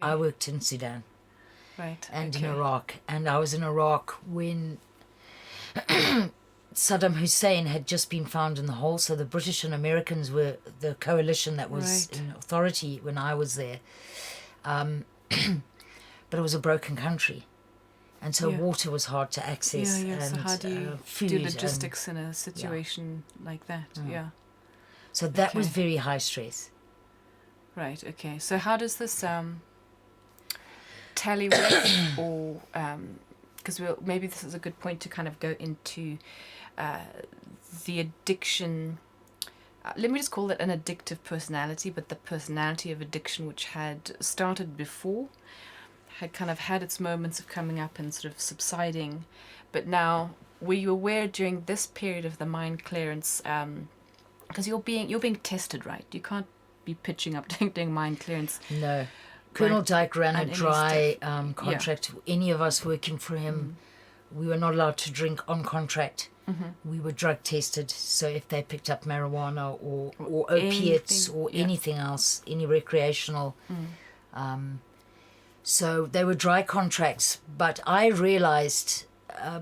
I worked in Sudan Right. and okay. in Iraq. And I was in Iraq when Saddam Hussein had just been found in the hole. So the British and Americans were the coalition that was Right. in authority when I was there. But it was a broken country. And so Yeah. water was hard to access. Yeah. And So how do you food do and logistics in a situation like that? Yeah. so that was Okay. very high stress. Right. Okay. So how does this tally with, or because maybe this is a good point to kind of go into the addiction. Let me just call it an addictive personality, but the personality of addiction, which had started before, had kind of had its moments of coming up and sort of subsiding, but now were you aware during this period of the mind clearance, because you're being tested, right? You can't be pitching up doing mind clearance. No. Colonel Dyke ran a And any dry stuff. contract. Any of us working for him, we were not allowed to drink on contract. We were drug tested. So if they picked up marijuana or opiates or anything else, any recreational. So they were dry contracts. But I realized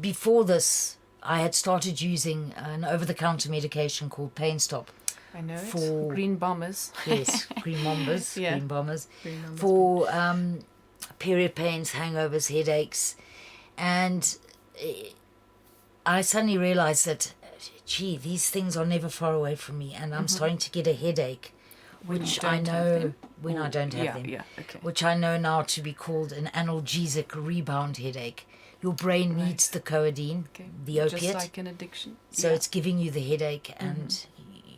before this, I had started using an over-the-counter medication called Pain Stop. I know For- it. Green bombers. Yes, green bombers. Yeah. Green bombers. Green bombers. For period pains, hangovers, headaches. And I suddenly realized that, gee, these things are never far away from me. And I'm starting to get a headache, When you which don't I have know them? when I don't have them. Yeah. Okay. Which I know now to be called an analgesic rebound headache. Your brain needs the codeine, Okay. the opiate. Just like an addiction. So it's giving you the headache and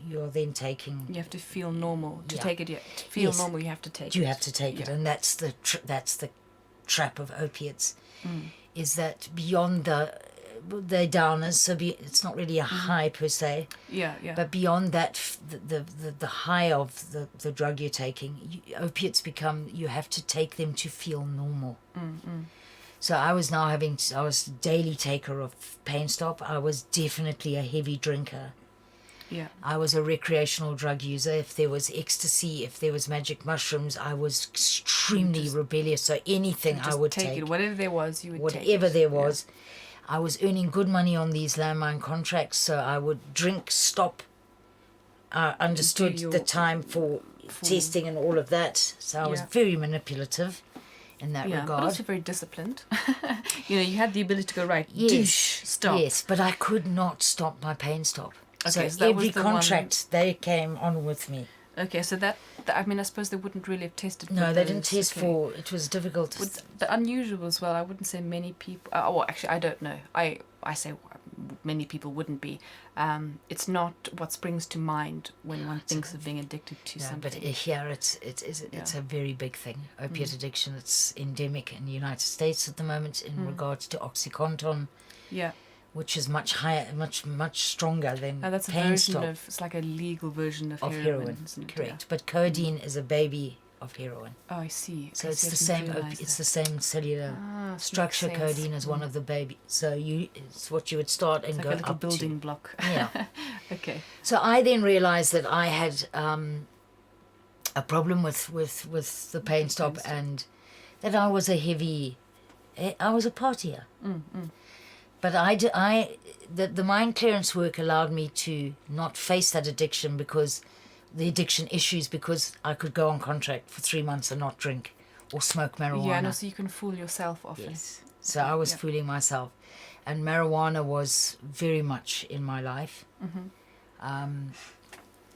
you're then taking... You have to feel normal to Yeah. take it. To feel Yes. normal, you have to take it. You have to take it, Yeah. and that's the trap of opiates, is that beyond the downers, so it's not really a high per se, Yeah. but beyond that, the high of the drug you're taking, opiates become, you have to take them to feel normal. So I was now I was a daily taker of Pain Stop. I was definitely a heavy drinker. Yeah. I was a recreational drug user. If there was ecstasy, if there was magic mushrooms, I was extremely rebellious. So anything I Just would take it. Whatever there was, you would take it. whatever there was. I was earning good money on these landmine contracts, so I would drink, stop. I understood Do your- the time for testing and all of that. So I was Yeah. very manipulative in that Yeah, regard. but also very disciplined. You had the ability to go, right, Yes, douche, stop. Yes, but I could not stop my Pain Stop. Okay, so so that was every the one- contract, they came on with me. Okay, so that I mean, I suppose they wouldn't really have tested for No, they didn't those, test okay. for, it was difficult. But unusual as well. I wouldn't say many people. Well, actually, I don't know. I say many people wouldn't be. It's not what springs to mind when one thinks of being addicted to Yeah, something. but here it's a very big thing. Opiate addiction, it's endemic in the United States at the moment in regards to OxyContin, Yeah, which is much higher, much stronger than that's a Pain version Stop of. It's like a legal version of heroin. Isn't it? correct. But codeine is a baby of heroin. Yeah. Oh, I see. So Okay, it's I the didn't same. realise It's that. the same cellular Makes structure. sense. Codeine is one of the baby. So it's what you would start and It's go like a little up building block. to. Yeah. Okay. So I then realised that I had a problem with the Pain Stop, and that I was I was a partier. But the mind clearance work allowed me to not face that addiction, because the addiction issues, because I could go on contract for 3 months and not drink or smoke marijuana. Yeah, and also you can fool yourself often. Yes. So I was fooling myself, and marijuana was very much in my life.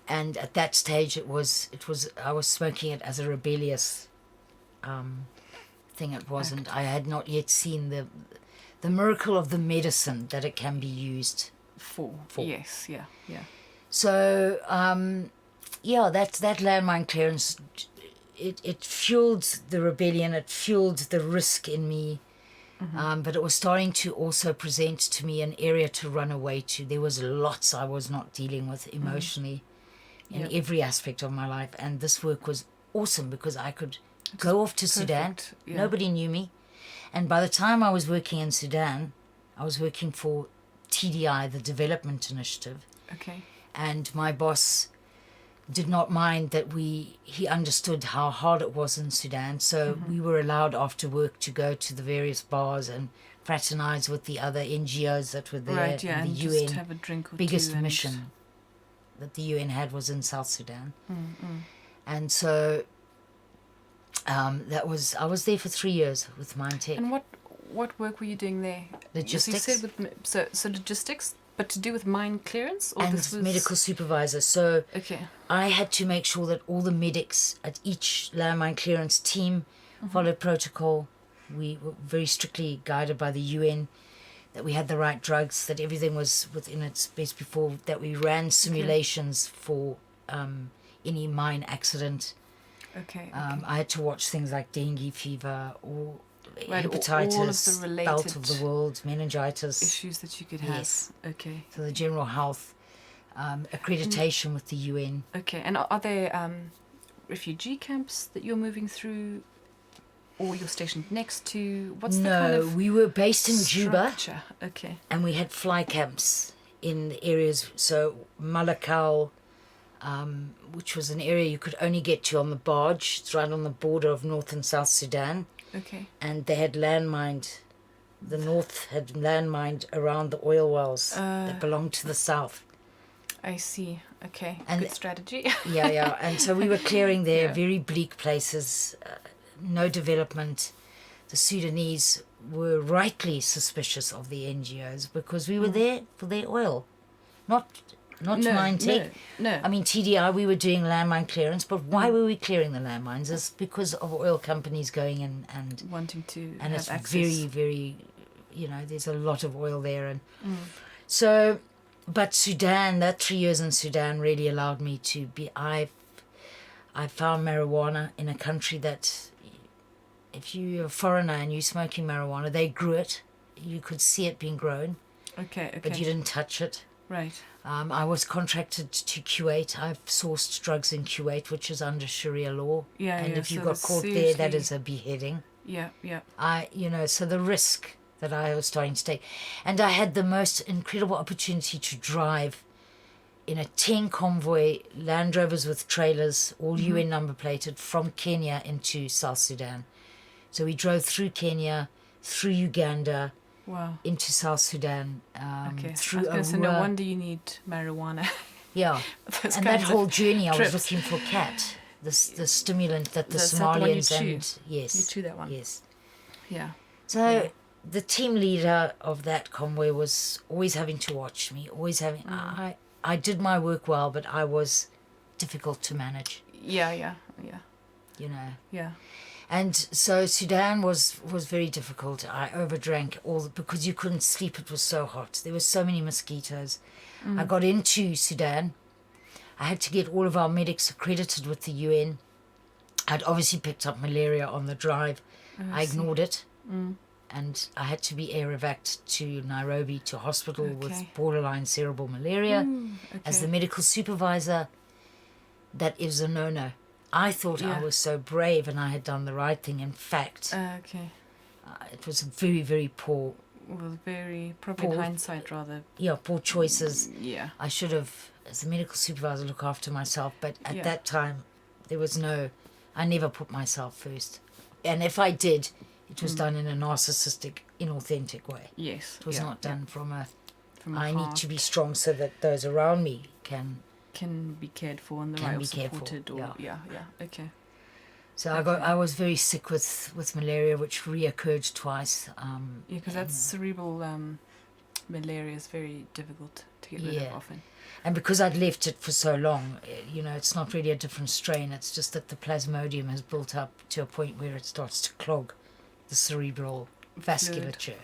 And at that stage, it was I was smoking it as a rebellious thing. It wasn't. I had not yet seen the miracle of the medicine that it can be used For. Yes. Yeah. So that landmine clearance, it fueled the rebellion, it fueled the risk in me, but it was starting to also present to me an area to run away to. There was lots I was not dealing with emotionally in every aspect of my life, and this work was awesome because I could go off to Sudan. Yeah. Nobody knew me, and by the time I was working in Sudan, I was working for TDI, the Development Initiative. Okay. And my boss did not mind that he understood how hard it was in Sudan. So we were allowed after work to go to the various bars and fraternize with the other NGOs that were there. Right, yeah, and the just UN have a drink or biggest two. mission that the UN had was in South Sudan. Mm. And so I was there for 3 years with Mindtech. And what work were you doing there? Logistics. So you said so logistics, but to do with mine clearance, or And this was medical supervisor. So okay. I had to make sure that all the medics at each landmine clearance team followed protocol. We were very strictly guided by the UN, that we had the right drugs, that everything was within its space before, that we ran simulations for any mine accident. Okay. I had to watch things like dengue fever or Right, hepatitis, all of the related belt of the world, meningitis. issues that you could have. Yes. Okay. So the general health accreditation with the UN. Okay. And are there refugee camps that you're moving through, or you're stationed next to? What's the kind of we were based in Juba, structure? Okay. and we had fly camps in the areas. So Malakal, which was an area you could only get to on the barge. It's right on the border of North and South Sudan. Okay. And they had landmined. The North had landmined around the oil wells that belonged to the South. I see. Okay. And good strategy. Yeah. And so we were clearing there, Yeah. very bleak places, no development. The Sudanese were rightly suspicious of the NGOs because we were there for their oil, not Mindtech. No. I mean, TDI, we were doing landmine clearance, but why were we clearing the landmines? It's because of oil companies going in and wanting to and have it's access. very, very, there's a lot of oil there. And so, but Sudan, that 3 years in Sudan really allowed me to be, I found marijuana in a country that if you're a foreigner and you're smoking marijuana, they grew it. You could see it being grown, Okay. but you didn't touch it. Right. I was contracted to Kuwait. I've sourced drugs in Kuwait, which is under Sharia law. Yeah, and yeah, if you so got it's caught there, that seriously- is a beheading. Yeah. So the risk that I was starting to take. And I had the most incredible opportunity to drive in a 10 convoy Land Rovers with trailers, all UN number plated, from Kenya into South Sudan. So we drove through Kenya, through Uganda, Wow. into South Sudan, Okay. through I was going to say, no Arua. wonder you need marijuana. Yeah. Those And that kinds of whole journey, I was trips. looking for cat, the stimulant that the Is that the one you Somalians chew? and yes, You chew that one. yes. Yeah. So Yeah. the team leader of that convoy was always having to watch me, always having. I did my work well, but I was difficult to manage, Yeah. Yeah. And so Sudan was very difficult. I overdrank because you couldn't sleep. It was so hot. There were so many mosquitoes. I got into Sudan. I had to get all of our medics accredited with the UN. I'd obviously picked up malaria on the drive. I ignored it. And I had to be air evac'd to Nairobi to hospital with Okay. borderline cerebral malaria. Okay. As the medical supervisor, that is a no-no. I thought I Yeah. was so brave and I had done the right thing. In fact, Okay. it was very, very poor, Well, very probably in Poor- hindsight rather. poor choices. Yeah. I should have, as a medical supervisor, look after myself. But at Yeah. that time, I never put myself first. And if I did, it was done in a narcissistic, inauthentic way. Yes. It was not done from a, From I a need heart. to be strong so that those around me can. Can be cared for and the Can right be or cared for, supported or yeah. Okay. So Okay. I was very sick with malaria, which reoccurred twice. Yeah, because that cerebral malaria is very difficult to get rid of Yeah. often. And because I'd left it for so long, it's not really a different strain. It's just that the plasmodium has built up to a point where it starts to clog the cerebral vasculature.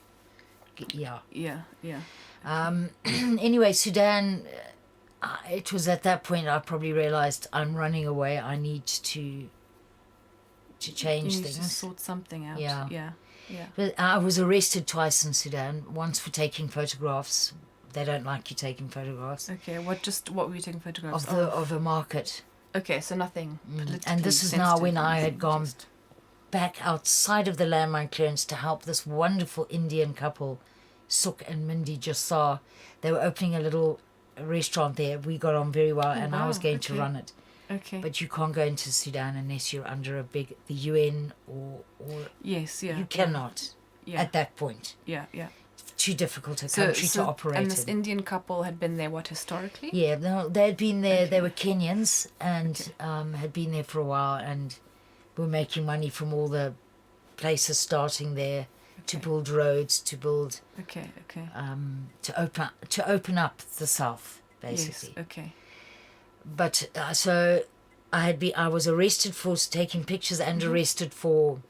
Yeah. Yeah. Anyway, Sudan, it was at that point I probably realized I'm running away. I need to change You need to things. sort something out. Yeah. Yeah. But I was arrested twice in Sudan. Once for taking photographs. They don't like you taking photographs Okay. What were you taking photographs of a market. Okay, so nothing politically And this is now when I had sensitive, gone just- back outside of the landmine clearance to help this wonderful Indian couple, Suk and Mindy Jassar. They were opening a little restaurant there. We got on very well, and I was wow, going to okay. run it. Okay. but you can't go into Sudan unless you're under the UN or Yes. Yeah. you cannot Yeah. at that point. Yeah. Yeah. Too difficult a country to operate and this in. Indian couple had been there, what, historically? Yeah, no, they had been there. Okay. They were Kenyans and Okay. had been there for a while and were making money from all the places starting there to Okay. build roads, to build, Okay. Okay. to open up the south, basically. Yes. Okay. But so I was arrested for taking pictures and arrested for.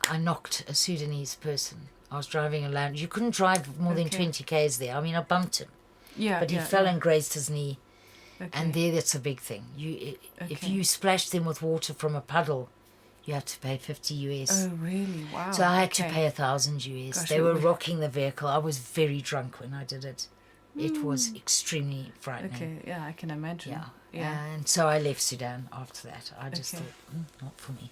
I knocked a Sudanese person. I was driving a land. You couldn't drive more than 20 k's there. I mean, I bumped him, Yeah. but he yeah, fell yeah. and grazed his knee. Okay. And there, that's a big thing. If Okay. you splash them with water from a puddle, you have to pay 50 US. Oh, really? Wow. So I had to Okay. pay 1,000 US. Gosh, They it were would- rocking the vehicle. I was very drunk when I did it. It was extremely frightening. Okay. Yeah, I can imagine. Yeah. Yeah. And so I left Sudan after that. I just Okay. thought, not for me.